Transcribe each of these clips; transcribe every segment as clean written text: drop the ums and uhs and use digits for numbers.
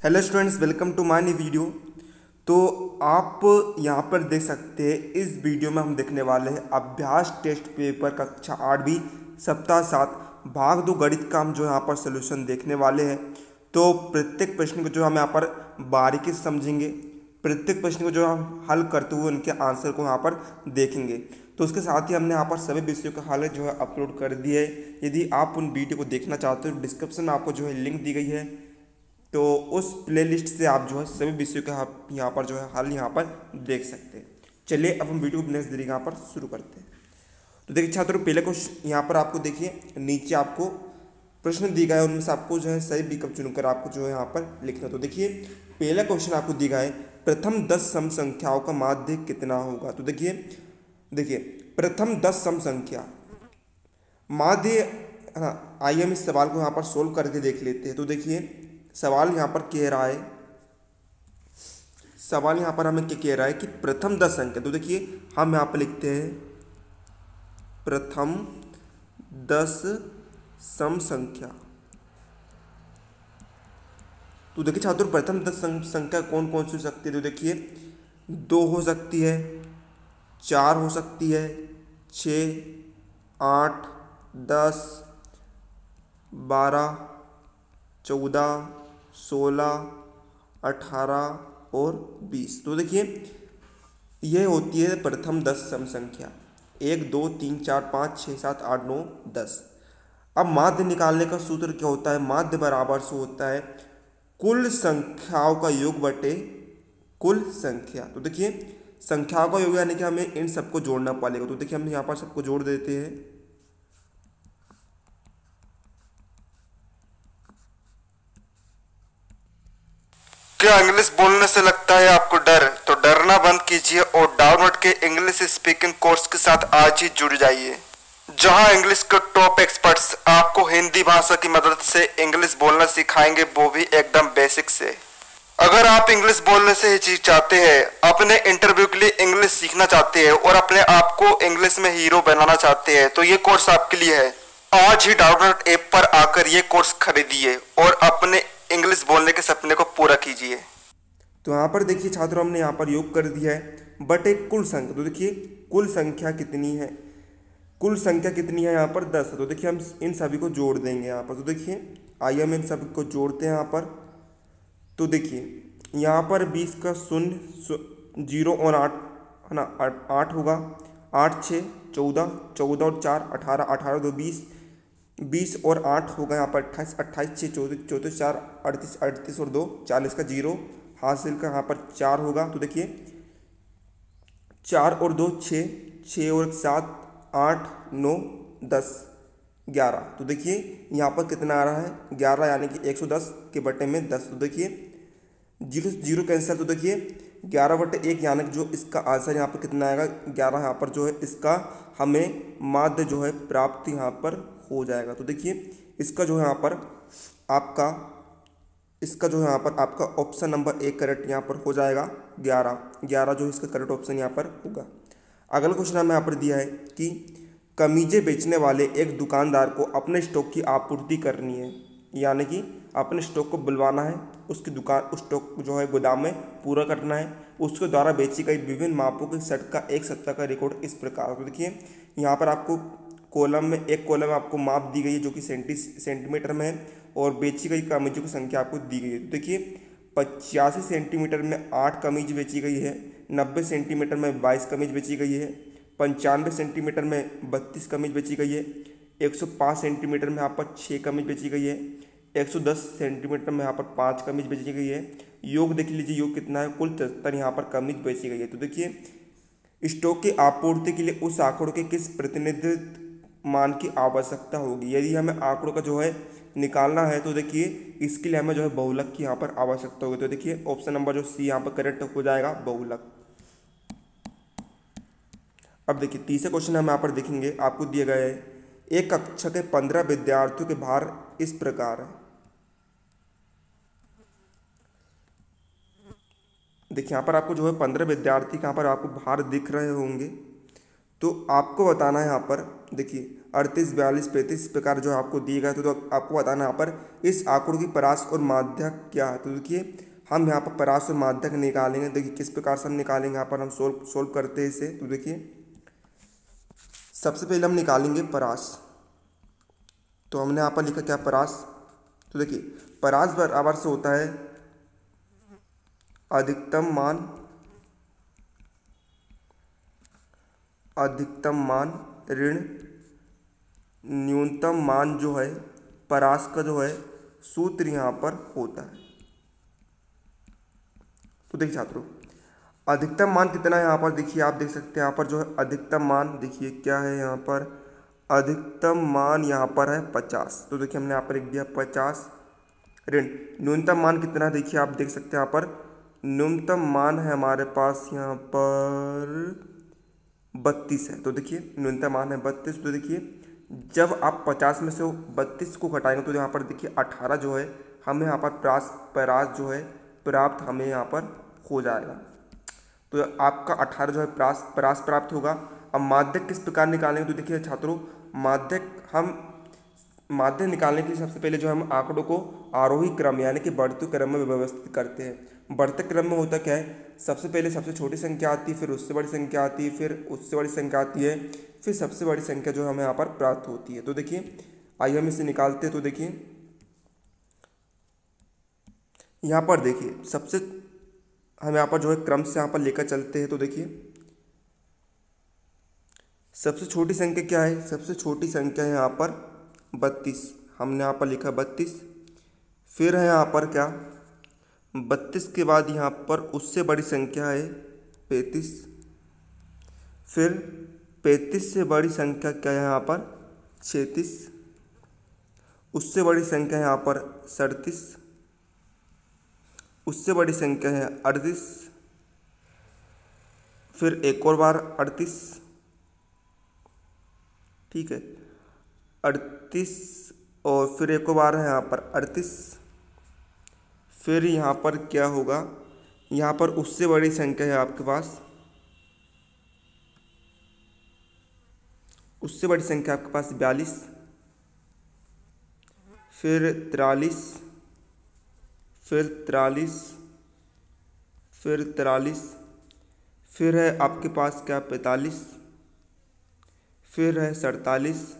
Hello students, welcome to my new video. तो आप यहाँ पर देख सकते हैं, इस वीडियो में हम देखने वाले हैं अभ्यास टेस्ट पेपर कक्षा 8वीं सप्ताह 7 भाग 2 गणित का हम जो यहाँ पर सोल्यूशन देखने वाले हैं। तो प्रत्येक प्रश्न को जो हम यहाँ पर बारीकी से समझेंगे, प्रत्येक प्रश्न को जो हम हल करते हुए उनके आंसर को यहाँ पर देखेंगे। तो उसके साथ ही हमने यहाँ पर सभी विषयों का हल जो है अपलोड कर दिए है। यदि आप उन वीडियो को देखना चाहते हो तो डिस्क्रिप्शन में आपको जो है लिंक दी गई है, तो उस प्लेलिस्ट से आप जो है सभी विषयों का आप यहाँ पर जो है हल यहाँ पर देख सकते हैं। चलिए अब हम वीडियो को नेक्स्ट तरीके यहाँ पर शुरू करते हैं। तो देखिए छात्रों, पहले क्वेश्चन यहाँ पर आपको देखिए, नीचे आपको प्रश्न दी गया है, उनमें से आपको जो है सही विकल्प चुनकर आपको जो है यहाँ पर लिखना। तो देखिए पहला क्वेश्चन आपको दिया है, प्रथम 10 सम संख्याओं का माध्य कितना होगा। तो देखिए प्रथम 10 सम संख्या माध्य, हाँ आइए हम इस सवाल को यहाँ पर सोल्व करके देख लेते हैं। तो देखिए सवाल यहाँ पर कह रहा है, सवाल यहाँ पर हमें क्या कह रहा है कि प्रथम 10 संख्या। तो देखिए हम यहाँ पर लिखते हैं प्रथम 10 सम संख्या। तो देखिए छात्रों, प्रथम 10 संख्या कौन कौन सी हो सकती है। तो देखिए 2 हो सकती है, 4 हो सकती है, 6, 8, 10, 12, 14, 16, 18 और 20। तो देखिए यह होती है प्रथम 10 सम संख्या, 1, 2, 3, 4, 5, 6, 7, 8, 9, 10। अब माध्य निकालने का सूत्र क्या होता है, माध्य बराबर से होता है कुल संख्याओं का योग बटे कुल संख्या। तो देखिए संख्याओं का योग यानी कि हमें इन सबको जोड़ना पड़ेगा। तो देखिए हम यहाँ पर सबको जोड़ देते हैं। क्या इंग्लिश बोलने से लगता है आपको डर? तो डरना बंद कीजिए और डाउनलोड के इंग्लिश स्पीकिंग कोर्स के साथ आज ही जुड़ जाइए, जहां इंग्लिश के टॉप एक्सपर्ट्स आपको हिंदी भाषा की मदद से इंग्लिश बोलना सिखाएंगे, वो भी एकदम बेसिक से। अगर आप इंग्लिश बोलने से हिचकिचाते हैं, अपने इंटरव्यू के लिए इंग्लिश सीखना चाहते हैं और अपने आप को इंग्लिश में हीरो बनाना चाहते हैं, तो ये कोर्स आपके लिए है। आज ही डाउनलोड ऐप पर आकर ये कोर्स खरीदिए और अपने इंग्लिश बोलने के सपने को पूरा कीजिए। तो यहाँ पर देखिए छात्रों, हमने यहाँ पर योग कर दिया है बटे कुल संख्या। तो देखिए कुल संख्या कितनी है, कुल संख्या कितनी है यहाँ पर 10 है। तो देखिए हम इन सभी को जोड़ देंगे यहाँ पर। तो देखिए आइए हम इन सभी को जोड़ते हैं यहाँ पर। तो देखिए यहाँ पर 20 का 0 0 और 8 है ना, 8 होगा, 8 6 14, 14 और 4 18, 18 2 20, 20 और 8 होगा यहाँ पर 28, 28 6 34, 34 4 38, 38 और 2 40 का 0 हासिल का यहाँ पर 4 होगा। तो देखिए 4 और 2 6, 6 और 7 8 9 10 11। तो देखिए यहाँ पर कितना आ रहा है 11, यानी कि 110 के बटे में 10। तो देखिए 0 0 कैंसिल। तो देखिए 11 बटे 1, यानी कि जो इसका आंसर यहाँ पर कितना आएगा 11। यहाँ पर जो है इसका हमें माध्य जो है प्राप्त यहाँ पर हो जाएगा। तो देखिए इसका जो है यहाँ पर आपका, इसका जो है यहाँ पर आपका ऑप्शन नंबर 1 करेक्ट यहाँ पर हो जाएगा 11 जो इसका करेक्ट ऑप्शन यहाँ पर होगा। अगला क्वेश्चन हमें यहाँ पर दिया है कि कमीजें बेचने वाले एक दुकानदार को अपने स्टॉक की आपूर्ति करनी है, यानी कि अपने स्टॉक को बुलवाना है, उसकी दुकान उस स्टॉक जो है गोदाम में पूरा करना है। उसके द्वारा बेची गई विभिन्न मापों के सेट का एक सप्ताह का रिकॉर्ड इस प्रकार। तो देखिए यहाँ पर आपको कॉलम में, एक कॉलम में आपको माप दी गई है जो कि सेंटीमीटर में है, और बेची गई कमीजों की संख्या आपको दी गई है। तो देखिए 85 सेंटीमीटर में 8 कमीज बेची गई है, 90 सेंटीमीटर में 22 कमीज बेची गई है, 95 सेंटीमीटर में 32 कमीज बेची गई है, 105 सेंटीमीटर में यहाँ पर 6 कमीज बेची गई है, 110 सेंटीमीटर में यहाँ पर 5 कमीज बेची गई है। योग देख लीजिए, योग कितना है, कुल 73 यहाँ पर कमीज बेची गई है। तो देखिए स्टॉक की आपूर्ति के लिए उस आंकड़ों के किस प्रतिनिधित्व मान की आवश्यकता होगी। यदि हमें आंकड़ों का जो है निकालना है, तो देखिए इसके लिए हमें जो है बहुलक की यहाँ पर आवश्यकता होगी। तो देखिए ऑप्शन नंबर जो सी यहाँ पर करेक्ट हो जाएगा, बहुलक। अब देखिए तीसरे क्वेश्चन हम यहाँ पर देखेंगे, आपको दिया गया है एक कक्षा के 15 विद्यार्थियों के भार इस प्रकार है। देखिए यहाँ पर आपको जो है 15 विद्यार्थी यहाँ पर आपको भार दिख रहे होंगे। तो आपको बताना है यहाँ पर देखिए 38, 42, 35 इस प्रकार जो आपको दिए गए, तो आपको बताना है यहाँ पर इस आंकड़ों की परास और माध्यक क्या है। तो देखिए हम यहाँ पर परास और माध्यक निकालेंगे। देखिए किस प्रकार से हम निकालेंगे, यहाँ पर हम सोल्व करते हैं इसे। तो देखिए सबसे पहले हम निकालेंगे परास। तो हमने यहाँ पर लिखा क्या, परास। तो देखिए परास बराबर से होता है अधिकतम मान ऋण न्यूनतम मान जो है परास का जो है सूत्र यहाँ पर होता है। तो देखिए छात्रों अधिकतम मान कितना है यहाँ पर, देखिए आप देख सकते हैं यहाँ पर जो है अधिकतम मान, देखिए क्या है यहाँ पर, अधिकतम मान यहाँ पर है 50। तो देखिए हमने यहाँ पर लिख दिया 50 ऋण न्यूनतम मान कितना है, देखिए आप देख सकते हैं यहाँ पर न्यूनतम मान है हमारे पास यहाँ पर 32 है। तो देखिए न्यूनतम मान है 32। तो देखिए जब आप 50 में से 32 को घटाएंगे तो यहाँ पर देखिए 18 जो है हमें यहाँ पर परास जो है प्राप्त हमें यहाँ पर हो जाएगा। तो आपका 18 जो है परास प्राप्त होगा। अब माध्यक किस प्रकार निकालेंगे, तो देखिए छात्रों माध्यक निकालने के लिए सबसे पहले जो हम आंकड़ों को आरोही क्रम यानी कि बढ़ते क्रम में व्यवस्थित करते हैं। बढ़ते क्रम में होता क्या है, सबसे पहले सबसे छोटी संख्या आती है, फिर उससे बड़ी संख्या आती है, फिर उससे बड़ी संख्या आती है, फिर सबसे बड़ी संख्या जो हमें यहाँ पर प्राप्त होती है। तो देखिए आइए हम इसे निकालते हैं। तो देखिए यहाँ पर देखिए सबसे हम यहाँ पर जो है क्रम से यहाँ पर लेकर चलते हैं। तो देखिए सबसे छोटी संख्या क्या है, सबसे छोटी संख्या है यहाँ पर 32, हमने यहाँ पर लिखा 32। फिर है यहाँ पर क्या 32 के बाद यहाँ पर उससे बड़ी संख्या है 35। फिर 35 से बड़ी संख्या क्या है यहाँ पर 36। उससे बड़ी संख्या है यहाँ पर 37। उससे बड़ी संख्या है 38। फिर एक और बार 38, ठीक है 38, और फिर एक और बार है यहाँ पर 38। फिर यहाँ पर क्या होगा, यहाँ पर उससे बड़ी संख्या है आपके पास, उससे बड़ी संख्या आपके पास 42। फिर 43, फिर 43, फिर 43, फिर है आपके पास क्या 45, फिर है 47,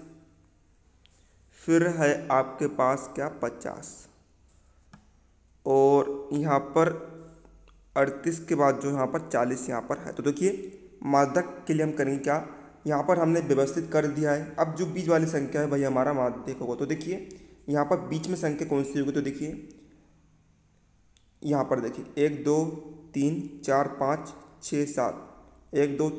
फिर है आपके पास क्या 50, और यहाँ पर 38 के बाद जो यहाँ पर 40 यहाँ पर है। तो देखिए माध्यक के लिए हम करेंगे क्या, यहाँ पर हमने व्यवस्थित कर दिया है। अब जो बीच वाली संख्या है भाई हमारा माध्यक होगा। तो देखिए यहाँ पर बीच में संख्या कौन सी होगी, तो देखिए यहाँ पर देखिए 1 2 3 4 5 6 7, 1 2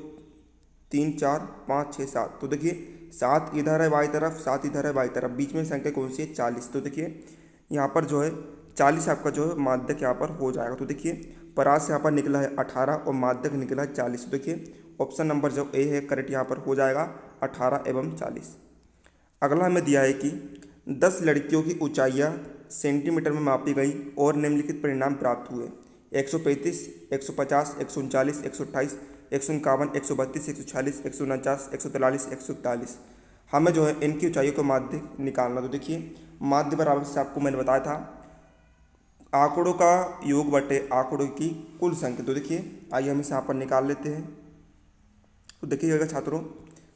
3 4 5 6 7। तो देखिए 7 इधर है बाई तरफ, 7 इधर है बाई तरफ, बीच में संख्या कौन सी है 40। तो देखिए यहाँ पर जो है 40 आपका जो है माध्यक यहाँ पर हो जाएगा। तो देखिए परास यहाँ पर निकला है 18 और माध्यक निकला है 40। तो देखिए ऑप्शन नंबर जो ए है करेक्ट यहाँ पर हो जाएगा 18 एवं 40। अगला हमें दिया है कि 10 लड़कियों की ऊंचाइयाँ सेंटीमीटर में मापी गई और निम्नलिखित परिणाम प्राप्त हुए। 135, 150, 139, 128, 151, 132, 146, 149, 143, 141। हमें जो है इनकी ऊंचाइयों को माध्य निकालना। तो देखिए माध्य बराबर से आपको मैंने बताया था आंकड़ों का योग बटे आंकड़ों की कुल संख्या। तो देखिए आइए हम इसे यहाँ पर निकाल लेते हैं। तो देखिएगा छात्रों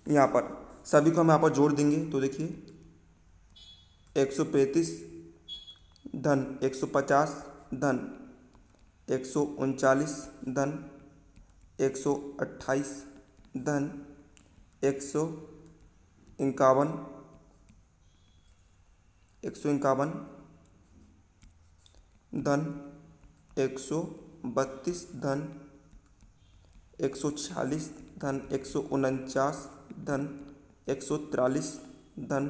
यहाँ पर सभी को हम यहाँ पर जोड़ देंगे। तो देखिए 135 धन 150 धन 139 धन 128 धन 151 धन 132 धन 146 धन 149 धन 143 धन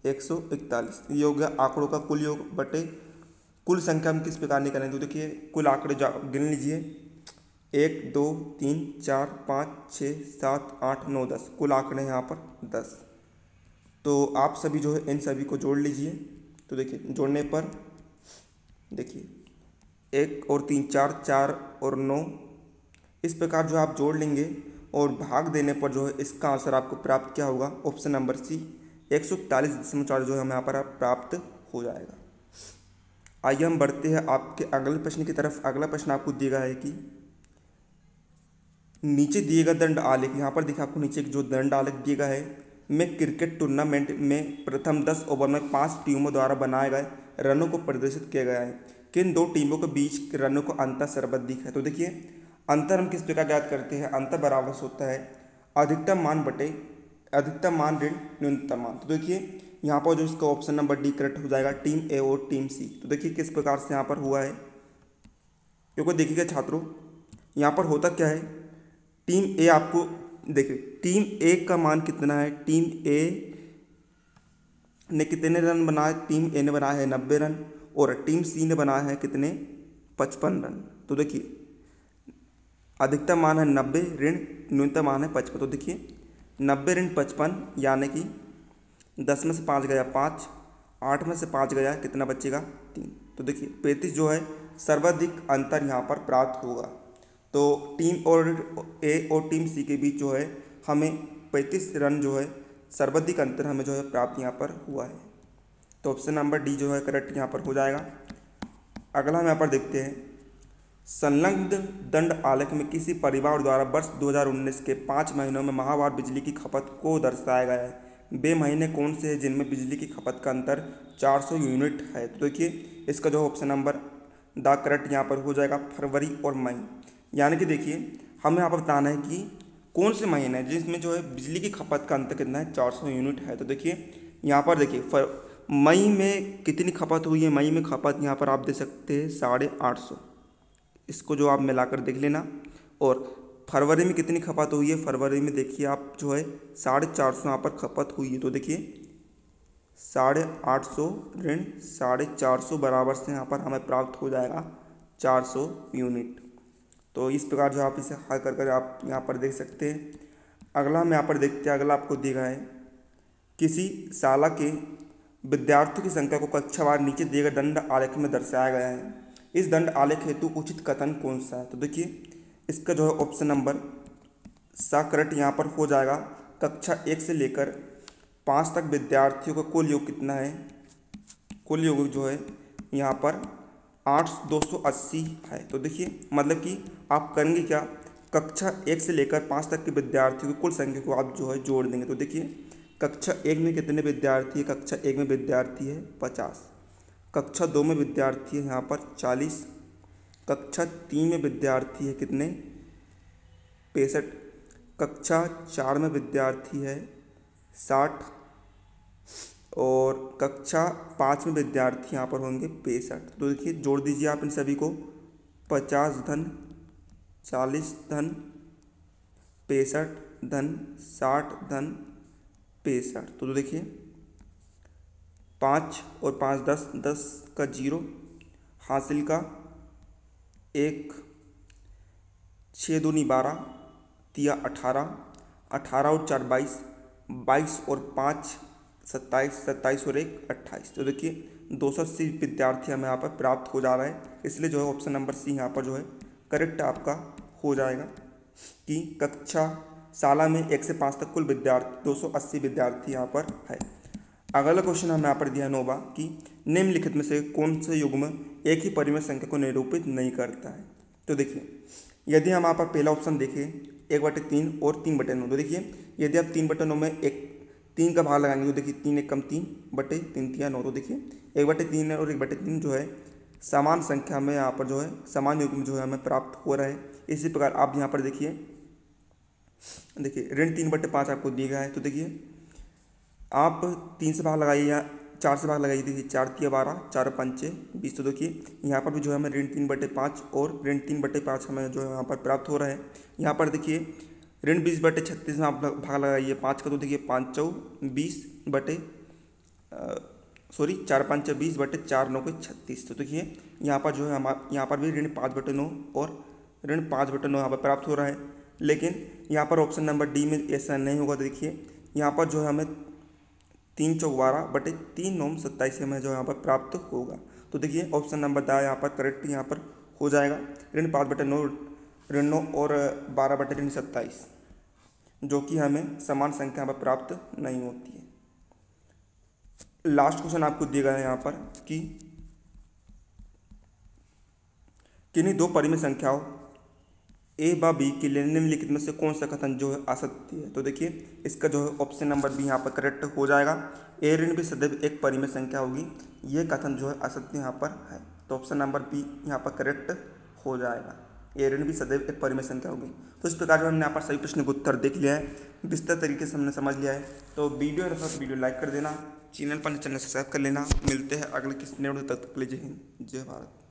141। ये हो गया आंकड़ों का कुल योग बटे कुल संख्या हम किस प्रकार निकालेंगे। तो देखिए कुल आंकड़े गिन लीजिए 1 2 3 4 5 6 7 8 9 10, कुल आंकड़े यहाँ पर 10। तो आप सभी जो है इन सभी को जोड़ लीजिए। तो देखिए जोड़ने पर देखिए 1 और 3 4, 4 और 9 इस प्रकार जो आप जोड़ लेंगे और भाग देने पर जो है इसका आंसर आपको प्राप्त क्या होगा, ऑप्शन नंबर सी 143.4 जो है हमें यहाँ पर प्राप्त हो जाएगा। आइए हम बढ़ते हैं आपके अगले प्रश्न की तरफ। अगला प्रश्न आपको दिया गया है कि नीचे दिए गए दंड आलेख, यहाँ पर देखिए आपको नीचे जो दंड आलेख दिया गया है में क्रिकेट टूर्नामेंट में प्रथम 10 ओवर में 5 टीमों द्वारा बनाए गए रनों को प्रदर्शित किया गया है। किन दो टीमों के बीच रनों को अंतर सर्वाधिक है। तो देखिए अंतर हम किस प्रकार ज्ञात करते हैं, अंतर बराबर होता है अधिकतम मान बटे अधिकतम मान ऋण न्यूनतम मान। तो देखिए यहाँ पर जो इसका ऑप्शन नंबर डी करेक्ट हो जाएगा, टीम ए और टीम सी। तो देखिए किस प्रकार से यहाँ पर हुआ है, क्योंकि देखिएगा छात्रों यहाँ पर होता क्या है, टीम ए आपको देखिए टीम ए का मान कितना है, टीम ए ने कितने रन बनाए, टीम ए ने बनाया है 90 रन और टीम सी ने बनाया है कितने 55 रन। तो देखिए अधिकतम मान है 90 ऋण न्यूनतम मान है 55। तो देखिए 90 ऋण 55 यानी कि 10 में से 5 गया 5, 8 में से 5 गया कितना बचेगा 3। तो देखिए 35 जो है सर्वाधिक अंतर यहाँ पर प्राप्त होगा। तो टीम और ए और टीम सी के बीच जो है हमें 35 रन जो है सर्वाधिक अंतर हमें जो है प्राप्त यहाँ पर हुआ है। तो ऑप्शन नंबर डी जो है करेक्ट यहाँ पर हो जाएगा। अगला हम यहाँ पर देखते हैं, संलग्न दंड आलेख में किसी परिवार द्वारा वर्ष 2019 के 5 महीनों में माहवार बिजली की खपत को दर्शाया गया है। वे महीने कौन से हैं जिनमें बिजली की खपत का अंतर 400 यूनिट है। तो देखिए इसका जो ऑप्शन नंबर द करेक्ट यहाँ पर हो जाएगा फरवरी और मई। यानी कि देखिए हमें यहाँ पर बताना है कि कौन से महीने हैं जिसमें जो है बिजली की खपत का अंतर कितना है 400 यूनिट है। तो देखिए यहाँ पर देखिए मई में कितनी खपत हुई है, मई में खपत यहाँ पर आप दे सकते हैं 850, इसको जो आप मिलाकर देख लेना। और फरवरी में कितनी खपत हुई है, फरवरी में देखिए आप जो है 450 यहाँ पर खपत हुई है। तो देखिए 850 ऋण 450 बराबर से यहाँ पर हमें प्राप्त हो जाएगा 400 यूनिट। तो इस प्रकार जो आप इसे हल कर आप यहाँ पर देख सकते हैं। अगला हम यहाँ पर देखते हैं, अगला आपको दिया गया है किसी शाला के विद्यार्थियों की संख्या को कक्षावार नीचे दिए गए दंड आलेख में दर्शाया गया है। इस दंड आलेख हेतु उचित कथन कौन सा है। तो देखिए इसका जो है ऑप्शन नंबर सा करेक्ट यहाँ पर हो जाएगा, कक्षा 1 से लेकर 5 तक विद्यार्थियों का कुल योग कितना है, कुल योग जो है यहाँ पर 280 है। तो देखिए मतलब कि आप करेंगे क्या, कक्षा 1 से लेकर 5 तक के विद्यार्थियों की कुल संख्या को आप जो है जोड़ देंगे। तो देखिए कक्षा 1 में कितने विद्यार्थी है, कक्षा 1 में विद्यार्थी है 50, कक्षा 2 में विद्यार्थी है यहाँ पर 40, कक्षा 3 में विद्यार्थी है कितने 65, कक्षा 4 में विद्यार्थी है 60 और कक्षा 5 में विद्यार्थी यहाँ पर होंगे 65। तो देखिए जोड़ दीजिए आप इन सभी को, 50 धन 40 धन 65 धन 60 धन 65। तो देखिए 5 और 5 10, 10 का 0 हासिल का 1, 6 दूनी 12 तिया 18, 18 और 4 22, 22 और 5 27, 27 और 1 28। तो देखिए 280 विद्यार्थी हमें यहाँ पर प्राप्त हो जा रहा है, इसलिए जो है ऑप्शन नंबर सी यहाँ पर जो है करेक्ट आपका हो जाएगा कि कक्षा शाला में 1 से 5 तक कुल विद्यार्थी 280 विद्यार्थी यहाँ पर है। अगला क्वेश्चन हमें यहाँ पर दिया 9वां कि निम्नलिखित में से कौन से युग्म एक ही परिमेय संख्या को निरूपित नहीं करता है। तो देखिए यदि हम यहाँ पर पहला ऑप्शन देखें 1/3 और 3/9। तो देखिए यदि आप 3/9 में 3 का भाग लगाएंगे तो देखिए 3 1 कम 3/3 तिया 9। तो देखिए 1/3 और 1/3 जो है समान संख्या में यहाँ पर जो है समान युग्म जो है हमें प्राप्त हो रहा है। इसी प्रकार आप यहाँ पर देखिए ऋण 3/5 आपको दिया गया है। तो देखिए आप 3 से भाग लगाइए या 4 से भाग लगाइए, देखिए 4 तिया 12, 4 पंचे 20। तो देखिए यहाँ पर भी जो है हमें ऋण 3/5 और ऋण 3/5 हमें जो है यहाँ पर प्राप्त हो रहा है। यहाँ पर देखिए ऋण 20/36 में आप भाग लगाइए 5 का। तो देखिए 5 4 20 4 5 20/4 9 के 36। तो देखिए यहाँ पर जो है यहाँ पर भी ऋण 5/9 और ऋण 5/9 यहाँ पर प्राप्त हो रहा है, लेकिन यहाँ पर ऑप्शन नंबर डी में ऐसा नहीं होगा। तो देखिए यहाँ पर जो है हमें 3 4 12/3 9 27 हमें जो यहाँ पर प्राप्त होगा। तो देखिए ऑप्शन नंबर द यहाँ पर करेक्ट यहाँ पर हो जाएगा, ऋण 5/9 ऋण 9 और 12/27। जो कि हमें समान संख्या पर प्राप्त नहीं होती है। लास्ट क्वेश्चन आपको दिया गया है यहाँ पर कि किन्हीं दो परिमेय संख्याओं ए व बी के निम्नलिखित में से कौन सा कथन जो है असत्य है। तो देखिए इसका जो है ऑप्शन नंबर बी यहाँ पर करेक्ट हो जाएगा। ए ऋण भी सदैव एक परिमेय संख्या होगी, ये कथन जो है असत्य यहाँ पर है। तो ऑप्शन नंबर बी यहाँ पर करेक्ट हो जाएगा, ए ऋण भी सदैव एक परिमेय संख्या होगी। तो इस प्रकार जो हमने यहाँ पर सभी प्रश्न का उत्तर देख लिया है, विस्तार तरीके से हमने समझ लिया है। तो वीडियो लाइक कर देना, चैनल पर सब्सक्राइब कर लेना। मिलते हैं अगले किसी नए वीडियो, तब तक के लिए जय हिंद जय भारत।